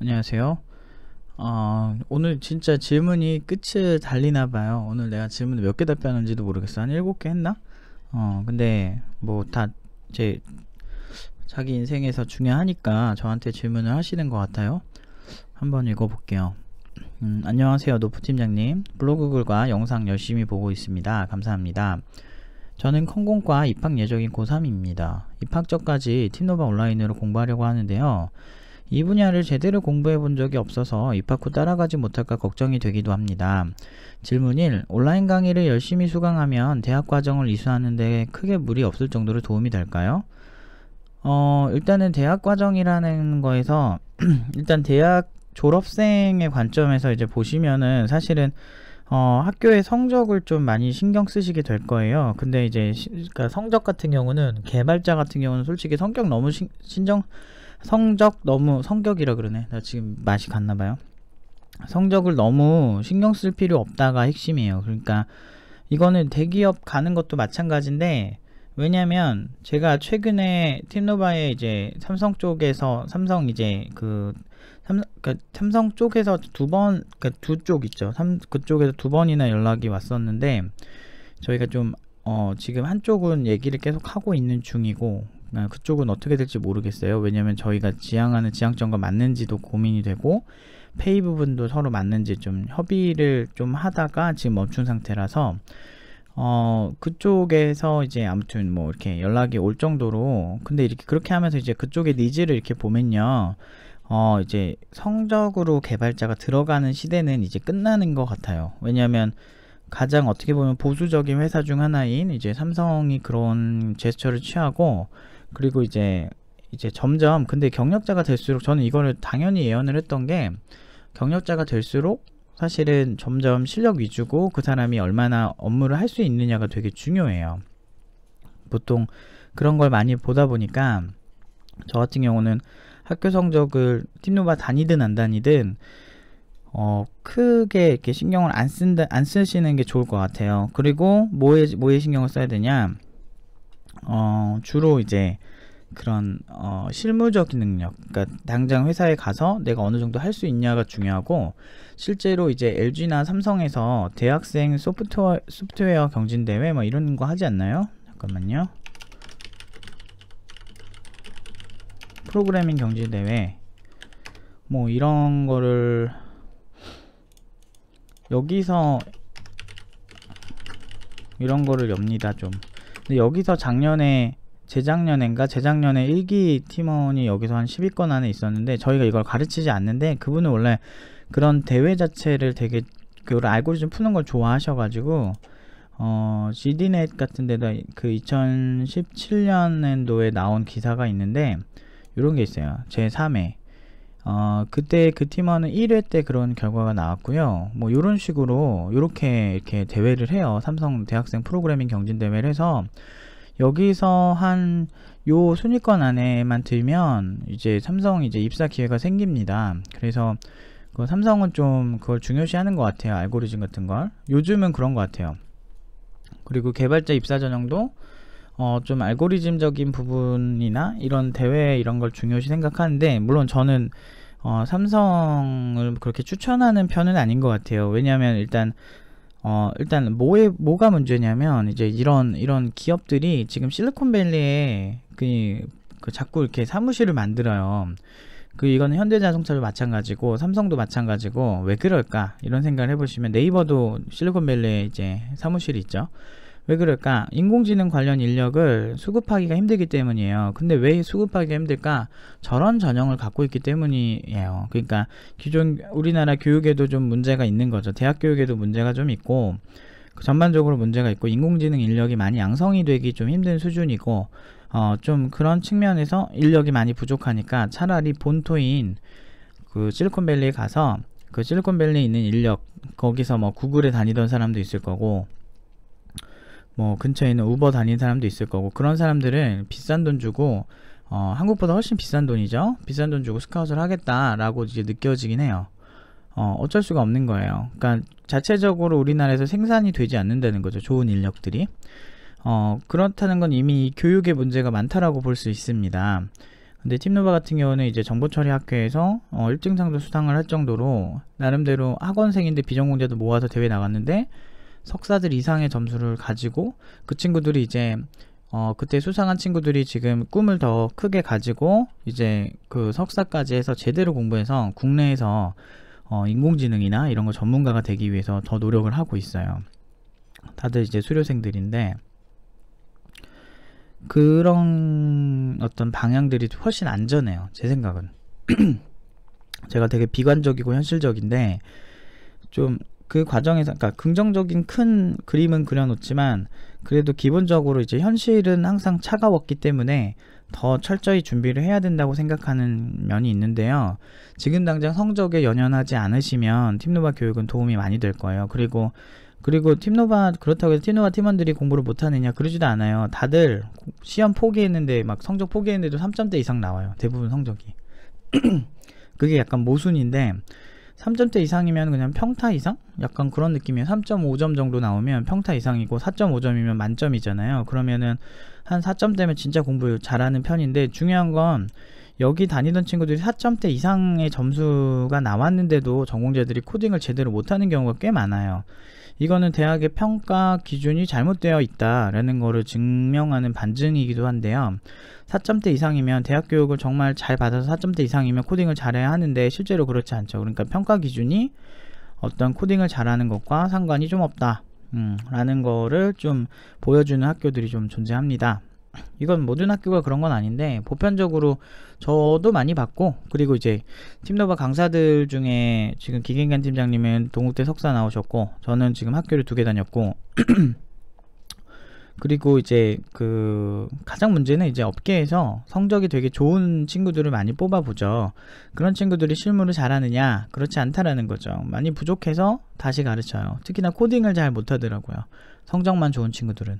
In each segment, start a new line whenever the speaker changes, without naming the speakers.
안녕하세요. 오늘 진짜 질문이 끝을 달리나봐요. 오늘 내가 질문을 몇 개 답변했는지도 모르겠어. 한 7개 했나? 근데 뭐 다 제 자기 인생에서 중요하니까 저한테 질문을 하시는 것 같아요. 한번 읽어볼게요. 안녕하세요, 노프팀장님. 블로그 글과 영상 열심히 보고 있습니다. 감사합니다. 저는 컴공과 입학 예정인 고3입니다. 입학 전까지 팀노바 온라인으로 공부하려고 하는데요. 이 분야를 제대로 공부해 본 적이 없어서 입학 후 따라가지 못할까 걱정이 되기도 합니다. 질문 1. 온라인 강의를 열심히 수강하면 대학 과정을 이수하는 데 크게 무리 없을 정도로 도움이 될까요? 일단은 대학 과정이라는 거에서 일단 대학 졸업생의 관점에서 이제 보시면은 사실은 학교의 성적을 좀 많이 신경 쓰시게 될 거예요. 근데 이제 그러니까 성적 같은 경우는 개발자 같은 경우는 솔직히 성격 너무 성격이라 그러네. 나 지금 맛이 갔나봐요. 성적을 너무 신경 쓸 필요 없다가 핵심이에요. 그러니까 이거는 대기업 가는 것도 마찬가지인데, 왜냐면 제가 최근에 팀노바에 이제 삼성 쪽에서 삼성 쪽에서 두 쪽 있죠. 그쪽에서 2번이나 연락이 왔었는데, 저희가 좀 지금 한쪽은 얘기를 계속 하고 있는 중이고, 그쪽은 어떻게 될지 모르겠어요. 왜냐면 저희가 지향하는 지향점과 맞는지도 고민이 되고, 페이 부분도 서로 맞는지 좀 협의를 좀 하다가 지금 멈춘 상태라서 그쪽에서 이제 아무튼 뭐 이렇게 연락이 올 정도로. 근데 이렇게 그렇게 하면서 이제 그쪽의 니즈를 이렇게 보면요, 이제 성적으로 개발자가 들어가는 시대는 이제 끝나는 것 같아요. 왜냐하면 가장 어떻게 보면 보수적인 회사 중 하나인 이제 삼성이 그런 제스처를 취하고, 그리고 이제 점점, 근데 경력자가 될수록, 저는 이거를 당연히 예언을 했던 게, 경력자가 될수록 사실은 점점 실력 위주고 그 사람이 얼마나 업무를 할 수 있느냐가 되게 중요해요. 보통 그런 걸 많이 보다 보니까 저 같은 경우는 학교 성적을 팀노바 다니든 안 다니든 크게 이렇게 신경을 안 쓰시는 게 좋을 것 같아요. 그리고 뭐에 신경을 써야 되냐? 주로 이제 그런 실무적인 능력, 그러니까 당장 회사에 가서 내가 어느 정도 할 수 있냐가 중요하고, 실제로 이제 LG나 삼성에서 대학생 소프트웨어 경진대회 뭐 이런 거 하지 않나요? 잠깐만요. 프로그래밍 경진대회 뭐 이런 거를 여기서 이런 거를 엽니다 좀. 근데 여기서 재작년에 1기 팀원이 여기서 한 10위권 안에 있었는데, 저희가 이걸 가르치지 않는데 그분은 원래 그런 대회 자체를 되게 그 알고리즘 푸는 걸 좋아하셔가지고 GDNet 같은 데다 그 2017년도에 나온 기사가 있는데, 요런 게 있어요. 제3회 그때 그 팀원은 1회 때 그런 결과가 나왔고요. 뭐 요런 식으로 이렇게 대회를 해요. 삼성 대학생 프로그래밍 경진 대회를 해서 여기서 한 요 순위권 안에만 들면 이제 삼성 이제 입사 기회가 생깁니다. 그래서 그 삼성은 좀 그걸 중요시하는 것 같아요. 알고리즘 같은 걸 요즘은 그런 것 같아요. 그리고 개발자 입사 전형도 좀 알고리즘적인 부분이나 이런 대회 이런 걸 중요시 생각하는데, 물론 저는 삼성을 그렇게 추천하는 편은 아닌 것 같아요. 왜냐하면 일단 뭐가 문제냐면, 이제 이런 기업들이 지금 실리콘밸리에 그 자꾸 이렇게 사무실을 만들어요. 이거는 현대자동차도 마찬가지고 삼성도 마찬가지고, 왜 그럴까 이런 생각을 해보시면, 네이버도 실리콘밸리에 이제 사무실이 있죠. 왜 그럴까? 인공지능 관련 인력을 수급하기가 힘들기 때문이에요. 근데 왜 수급하기가 힘들까? 저런 전형을 갖고 있기 때문이에요. 그러니까 기존 우리나라 교육에도 좀 문제가 있는 거죠. 대학 교육에도 문제가 좀 있고, 전반적으로 문제가 있고, 인공지능 인력이 많이 양성이 되기 좀 힘든 수준이고, 좀 그런 측면에서 인력이 많이 부족하니까 차라리 본토인 그 실리콘밸리에 가서, 그 실리콘밸리에 있는 인력, 거기서 뭐 구글에 다니던 사람도 있을 거고, 뭐 근처에 있는 우버 다니는 사람도 있을 거고, 그런 사람들은 비싼 돈 주고 한국보다 훨씬 비싼 돈이죠. 비싼 돈 주고 스카웃을 하겠다라고 이제 느껴지긴 해요. 어쩔 수가 없는 거예요. 그러니까 자체적으로 우리나라에서 생산이 되지 않는다는 거죠, 좋은 인력들이. 그렇다는 건 이미 교육의 문제가 많다라고 볼 수 있습니다. 근데 팀노바 같은 경우는 이제 정보처리 학회에서 1등상도 수상을 할 정도로 나름대로 학원생인데 비전공자도 모아서 대회 나갔는데 석사들 이상의 점수를 가지고 그 친구들이 이제 그때 수상한 친구들이 지금 꿈을 더 크게 가지고 이제 그 석사까지 해서 제대로 공부해서 국내에서 인공지능이나 이런 거 전문가가 되기 위해서 더 노력을 하고 있어요. 다들 이제 수료생들인데 그런 어떤 방향들이 훨씬 안전해요. 제 생각은. 제가 되게 비관적이고 현실적인데 좀 그 과정에서 그러니까 긍정적인 큰 그림은 그려놓지만 그래도 기본적으로 이제 현실은 항상 차가웠기 때문에 더 철저히 준비를 해야 된다고 생각하는 면이 있는데요. 지금 당장 성적에 연연하지 않으시면 팀노바 교육은 도움이 많이 될 거예요. 그리고 팀노바 그렇다고 해서 팀노바 팀원들이 공부를 못하느냐 그러지도 않아요. 다들 시험 포기했는데 막 성적 포기했는데도 3점대 이상 나와요. 대부분 성적이. 그게 약간 모순인데 3점대 이상이면 그냥 평타 이상? 약간 그런 느낌이에요. 3.5점 정도 나오면 평타 이상이고 4.5점이면 만점이잖아요. 그러면은 한 4점대면 진짜 공부 잘하는 편인데 중요한 건 여기 다니던 친구들이 4점대 이상의 점수가 나왔는데도 전공자들이 코딩을 제대로 못하는 경우가 꽤 많아요. 이거는 대학의 평가 기준이 잘못되어 있다라는 거를 증명하는 반증이기도 한데요. 4점대 이상이면 대학 교육을 정말 잘 받아서 4점대 이상이면 코딩을 잘해야 하는데 실제로 그렇지 않죠. 그러니까 평가 기준이 어떤 코딩을 잘하는 것과 상관이 좀 없다 라는 거를 좀 보여주는 학교들이 좀 존재합니다. 이건 모든 학교가 그런 건 아닌데 보편적으로 저도 많이 봤고, 그리고 이제 팀노바 강사들 중에 지금 기계인간 팀장님은 동국대 석사 나오셨고 저는 지금 학교를 2개 다녔고 그리고 이제 그 가장 문제는 이제 업계에서 성적이 되게 좋은 친구들을 많이 뽑아보죠. 그런 친구들이 실무를 잘하느냐? 그렇지 않다라는 거죠. 많이 부족해서 다시 가르쳐요. 특히나 코딩을 잘 못하더라고요. 성적만 좋은 친구들은.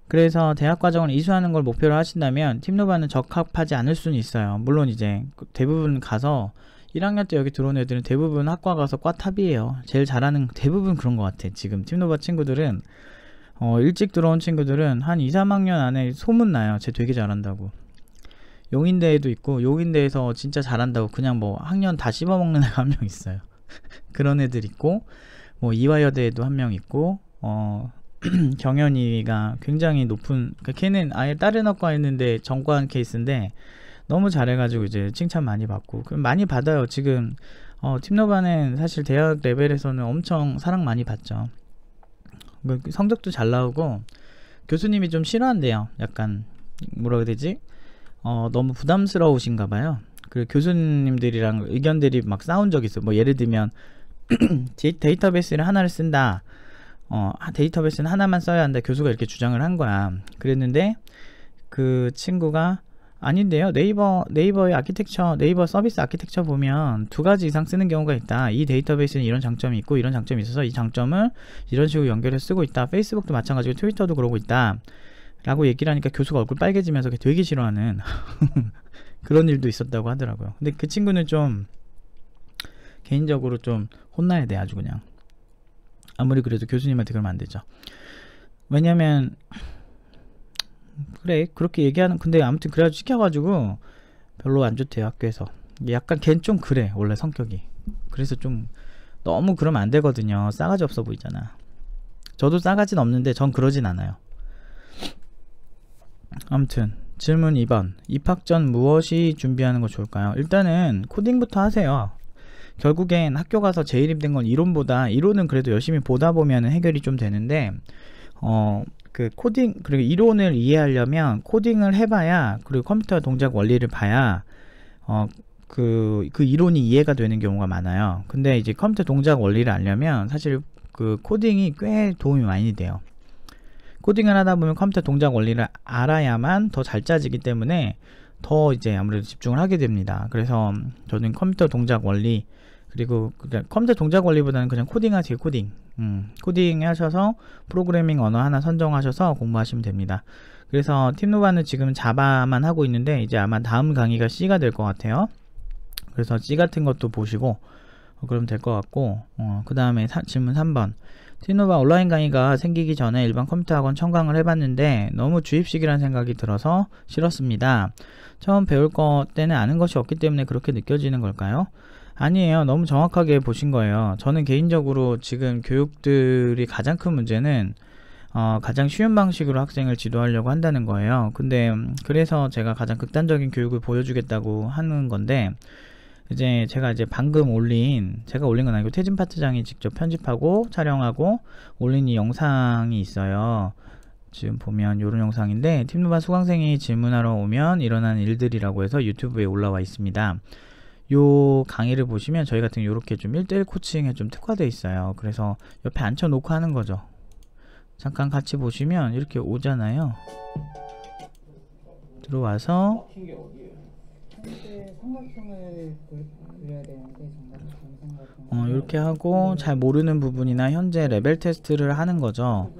그래서 대학 과정을 이수하는 걸 목표로 하신다면 팀노바는 적합하지 않을 수는 있어요. 물론 이제 대부분 가서 1학년 때 여기 들어온 애들은 대부분 학과 가서 과 탑이에요. 제일 잘하는 대부분 그런 것 같아. 지금 팀노바 친구들은 일찍 들어온 친구들은 한 2, 3학년 안에 소문나요. 쟤 되게 잘한다고. 용인대에도 있고 용인대에서 진짜 잘한다고 그냥 뭐 학년 다 씹어먹는 애가 한 명 있어요. 그런 애들 있고 뭐 이화여대에도 한 명 있고 경연이가 굉장히 높은, 그러니까 걔는 아예 다른 학과 있는데 전과한 케이스인데 너무 잘해가지고 이제 칭찬 많이 받고 많이 받아요. 지금 팀노바는 사실 대학 레벨에서는 엄청 사랑 많이 받죠. 성적도 잘 나오고 교수님이 좀 싫어한대요. 약간 뭐라 해야 되지? 너무 부담스러우신가 봐요. 그리고 교수님들이랑 의견들이 막 싸운 적이 있어요. 뭐 예를 들면 데이터베이스를 하나를 쓴다. 데이터베이스는 하나만 써야 한다. 교수가 이렇게 주장을 한 거야. 그랬는데 그 친구가 아닌데요. 네이버의 아키텍처, 네이버 서비스 아키텍처 보면 2가지 이상 쓰는 경우가 있다. 이 데이터베이스는 이런 장점이 있고 이런 장점이 있어서 이 장점을 이런 식으로 연결해서 쓰고 있다. 페이스북도 마찬가지고 트위터도 그러고 있다 라고 얘기를 하니까 교수가 얼굴 빨개지면서 되게 싫어하는 그런 일도 있었다고 하더라고요. 근데 그 친구는 좀 개인적으로 좀 혼나야 돼. 아주 그냥 아무리 그래도 교수님한테 그러면 안 되죠. 왜냐면 그래 그렇게 얘기하는, 근데 아무튼 그래가지고 시켜가지고 별로 안 좋대요. 학교에서. 약간 걘 좀 그래 원래 성격이. 그래서 좀 너무 그러면 안 되거든요. 싸가지 없어 보이잖아. 저도 싸가지는 없는데 전 그러진 않아요. 아무튼 질문 2번, 입학 전 무엇이 준비하는 거 좋을까요? 일단은 코딩부터 하세요. 결국엔 학교 가서 제일 힘든 건 이론보다, 이론은 그래도 열심히 보다 보면 해결이 좀 되는데 그 코딩, 그리고 이론을 이해하려면 코딩을 해봐야, 그리고 컴퓨터 동작 원리를 봐야 그 이론이 이해가 되는 경우가 많아요. 근데 이제 컴퓨터 동작 원리를 알려면 사실 그 코딩이 꽤 도움이 많이 돼요. 코딩을 하다 보면 컴퓨터 동작 원리를 알아야만 더 잘 짜지기 때문에 더 이제 아무래도 집중을 하게 됩니다. 그래서 저는 컴퓨터 동작 원리, 그리고 컴퓨터 동작 원리보다는 그냥 코딩 하세요. 코딩 하셔서 프로그래밍 언어 하나 선정하셔서 공부하시면 됩니다. 그래서 팀노바는 지금 자바만 하고 있는데 이제 아마 다음 강의가 C가 될 것 같아요. 그래서 C 같은 것도 보시고 그러면 될 것 같고, 그 다음에 질문 3번, 티노바 온라인 강의가 생기기 전에 일반 컴퓨터 학원 청강을 해봤는데 너무 주입식이라는 생각이 들어서 싫었습니다. 처음 배울 것 때는 아는 것이 없기 때문에 그렇게 느껴지는 걸까요? 아니에요. 너무 정확하게 보신 거예요. 저는 개인적으로 지금 교육들이 가장 큰 문제는 가장 쉬운 방식으로 학생을 지도하려고 한다는 거예요. 근데 그래서 제가 가장 극단적인 교육을 보여주겠다고 하는 건데, 이제 제가 방금 제가 올린 건 아니고 태진 파트장이 직접 편집하고 촬영하고 올린 이 영상이 있어요. 지금 보면 요런 영상인데, 팀노바 수강생이 질문하러 오면 일어나는 일들이라고 해서 유튜브에 올라와 있습니다. 요 강의를 보시면 저희 같은 요렇게 좀 1대1 코칭에 좀 특화되어 있어요. 그래서 옆에 앉혀놓고 하는 거죠. 잠깐 같이 보시면 이렇게 오잖아요. 들어와서 이렇게 하고 잘 모르는 부분이나 현재 레벨 테스트를 하는 거죠.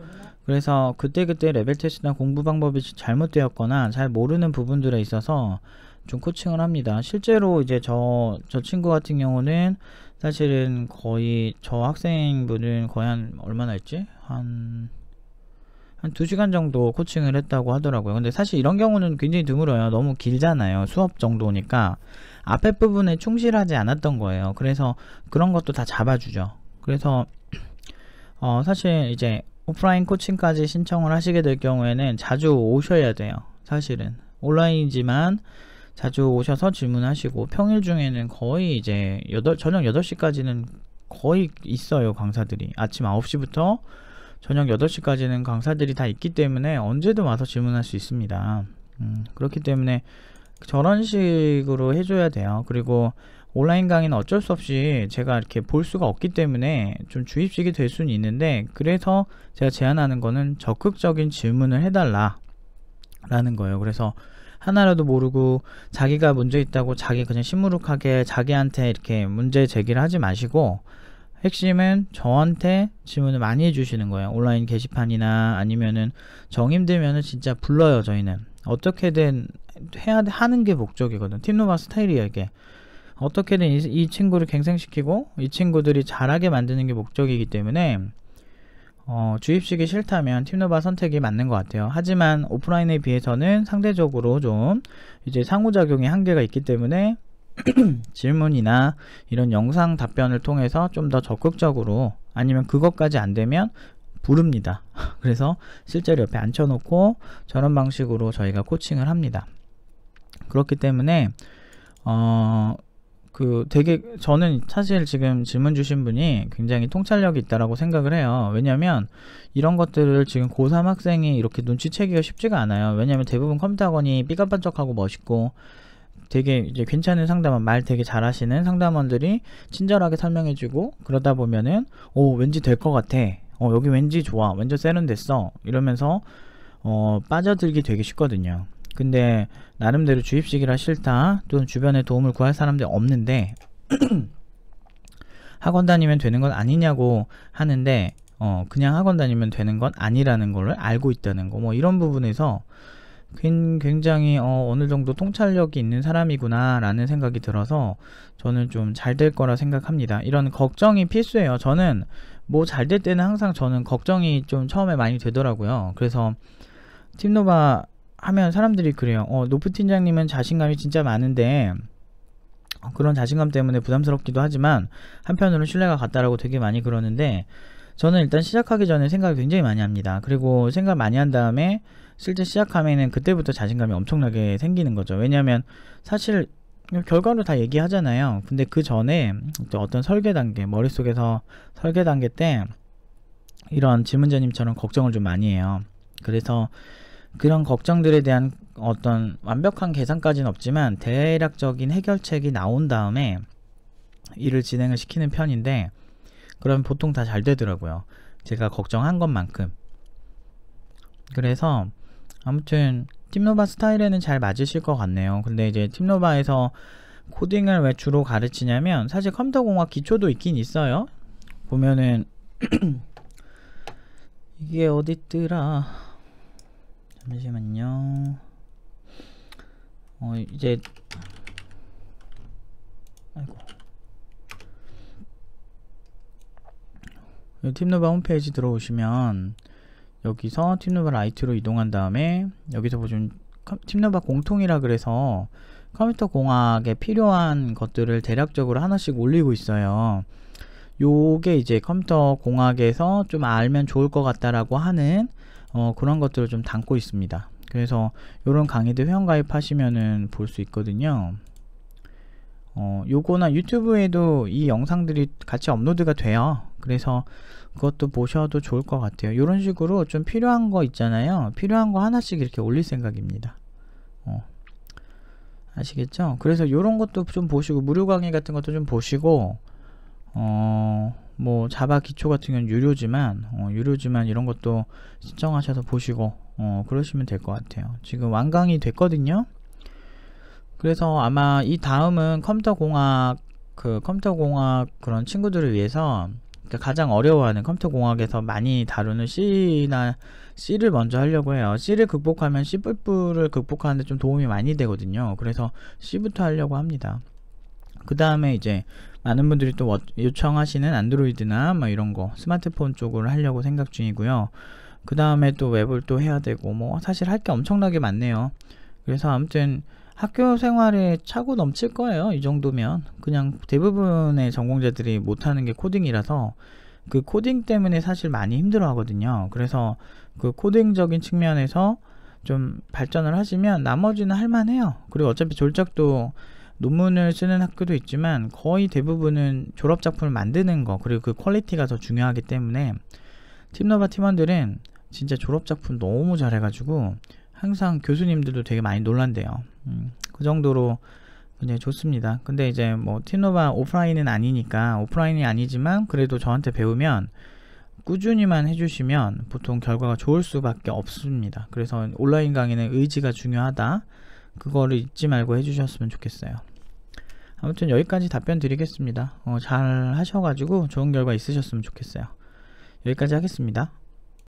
그래서 그때그때 레벨 테스트나 공부 방법이 잘못되었거나 잘 모르는 부분들에 있어서 좀 코칭을 합니다. 실제로 이제 저 친구 같은 경우는 사실은 거의 저 학생분은 거의 한 얼마나 했지? 한 2시간 정도 코칭을 했다고 하더라고요. 근데 사실 이런 경우는 굉장히 드물어요. 너무 길잖아요. 수업 정도니까 앞에 부분에 충실하지 않았던 거예요. 그래서 그런 것도 다 잡아주죠. 그래서 사실 이제 오프라인 코칭까지 신청을 하시게 될 경우에는 자주 오셔야 돼요. 사실은 온라인이지만 자주 오셔서 질문하시고, 평일 중에는 거의 이제 저녁 8시까지는 거의 있어요. 강사들이 아침 9시부터 저녁 8시까지는 강사들이 다 있기 때문에 언제든 와서 질문할 수 있습니다. 그렇기 때문에 저런 식으로 해줘야 돼요. 그리고 온라인 강의는 어쩔 수 없이 제가 이렇게 볼 수가 없기 때문에 좀 주입식이 될 수는 있는데, 그래서 제가 제안하는 거는 적극적인 질문을 해달라 라는 거예요. 그래서 하나라도 모르고 자기가 문제 있다고 그냥 시무룩하게 자기한테 이렇게 문제 제기를 하지 마시고, 핵심은 저한테 질문을 많이 해주시는 거예요. 온라인 게시판이나 아니면은 정 힘들면은 진짜 불러요. 저희는 어떻게든 하는 게 목적이거든. 팀노바 스타일이에요. 이게 어떻게든 이 친구를 갱생시키고 이 친구들이 잘하게 만드는 게 목적이기 때문에 주입식이 싫다면 팀노바 선택이 맞는 것 같아요. 하지만 오프라인에 비해서는 상대적으로 좀 이제 상호작용의 한계가 있기 때문에 질문이나 이런 영상 답변을 통해서 좀 더 적극적으로, 아니면 그것까지 안 되면 부릅니다. 그래서 실제로 옆에 앉혀놓고 저런 방식으로 저희가 코칭을 합니다. 그렇기 때문에 되게 저는 사실 지금 질문 주신 분이 굉장히 통찰력이 있다라고 생각을 해요. 왜냐면 이런 것들을 지금 고3 학생이 이렇게 눈치채기가 쉽지가 않아요. 왜냐면 대부분 컴퓨터 학원이 삐까뻔쩍하고 멋있고 되게 이제 괜찮은 상담원, 말 되게 잘하시는 상담원들이 친절하게 설명해주고, 그러다 보면은 왠지 될 것 같아, 여기 왠지 좋아, 왠지 세련됐어 이러면서 빠져들기 되게 쉽거든요. 근데 나름대로 주입식이라 싫다, 또는 주변에 도움을 구할 사람들이 없는데 학원 다니면 되는 건 아니냐고 하는데, 그냥 학원 다니면 되는 건 아니라는 걸 알고 있다는 거, 뭐 이런 부분에서 굉장히 어느 정도 통찰력이 있는 사람이구나 라는 생각이 들어서 저는 좀 잘 될 거라 생각합니다. 이런 걱정이 필수예요. 저는 뭐 잘 될 때는 항상 저는 걱정이 좀 처음에 많이 되더라고요. 그래서 팀노바 하면 사람들이 그래요. 노프 팀장님은 자신감이 진짜 많은데, 그런 자신감 때문에 부담스럽기도 하지만 한편으로는 신뢰가 갔다라고 되게 많이 그러는데, 저는 일단 시작하기 전에 생각을 굉장히 많이 합니다. 그리고 생각 많이 한 다음에 실제 시작하면은 그때부터 자신감이 엄청나게 생기는 거죠. 왜냐하면 사실 결과로 다 얘기하잖아요. 근데 그 전에 어떤 설계 단계, 머릿속에서 설계 단계 때 이런 질문자님처럼 걱정을 좀 많이 해요. 그래서 그런 걱정들에 대한 어떤 완벽한 계산까지는 없지만 대략적인 해결책이 나온 다음에 일을 진행을 시키는 편인데, 그러면 보통 다 잘 되더라고요. 제가 걱정한 것만큼. 그래서 아무튼 팀노바 스타일에는 잘 맞으실 것 같네요. 근데 이제 팀노바에서 코딩을 왜 주로 가르치냐면, 사실 컴퓨터공학 기초도 있긴 있어요. 보면은 이게 어딨더라, 잠시만요. 이제 아이고, 팁노바 홈페이지 들어오시면 여기서 팁노바 라이트로 이동한 다음에 여기서 보시면 팁노바 공통이라 그래서 컴퓨터 공학에 필요한 것들을 대략적으로 하나씩 올리고 있어요. 요게 이제 컴퓨터 공학에서 좀 알면 좋을 것 같다라고 하는 그런 것들을 좀 담고 있습니다. 그래서 요런 강의들 회원가입 하시면은 볼 수 있거든요. 요거나 유튜브에도 이 영상들이 같이 업로드가 돼요. 그래서 그것도 보셔도 좋을 것 같아요. 요런 식으로 좀 필요한 거 있잖아요. 필요한 거 하나씩 이렇게 올릴 생각입니다. 아시겠죠? 그래서 요런 것도 좀 보시고 무료 강의 같은 것도 좀 보시고 뭐 자바 기초 같은 경우는 유료지만 이런 것도 신청하셔서 보시고 그러시면 될 것 같아요. 지금 완강이 됐거든요. 그래서 아마 이 다음은 컴퓨터 공학 그런 친구들을 위해서 가장 어려워하는 컴퓨터 공학에서 많이 다루는 C를 먼저 하려고 해요. C를 극복하면 C++를 극복하는데 좀 도움이 많이 되거든요. 그래서 C부터 하려고 합니다. 그 다음에 이제 많은 분들이 또 요청하시는 안드로이드나 뭐 이런 거 스마트폰 쪽으로 하려고 생각 중이고요. 그 다음에 또 웹을 또 해야 되고 뭐 사실 할 게 엄청나게 많네요. 그래서 아무튼 학교 생활에 차고 넘칠 거예요. 이 정도면 그냥 대부분의 전공자들이 못하는 게 코딩이라서 그 코딩 때문에 사실 많이 힘들어 하거든요. 그래서 그 코딩적인 측면에서 좀 발전을 하시면 나머지는 할만해요. 그리고 어차피 졸작도 논문을 쓰는 학교도 있지만 거의 대부분은 졸업작품을 만드는 거 그리고 그 퀄리티가 더 중요하기 때문에 팁노바 팀원들은 진짜 졸업작품 너무 잘해가지고 항상 교수님들도 되게 많이 놀란대요. 그 정도로 굉장히 좋습니다. 근데 이제 뭐 팁노바 오프라인은 아니지만 그래도 저한테 배우면 꾸준히만 해주시면 보통 결과가 좋을 수밖에 없습니다. 그래서 온라인 강의는 의지가 중요하다. 그거를 잊지 말고 해주셨으면 좋겠어요. 아무튼 여기까지 답변 드리겠습니다. 잘 하셔가지고 좋은 결과 있으셨으면 좋겠어요. 여기까지 하겠습니다.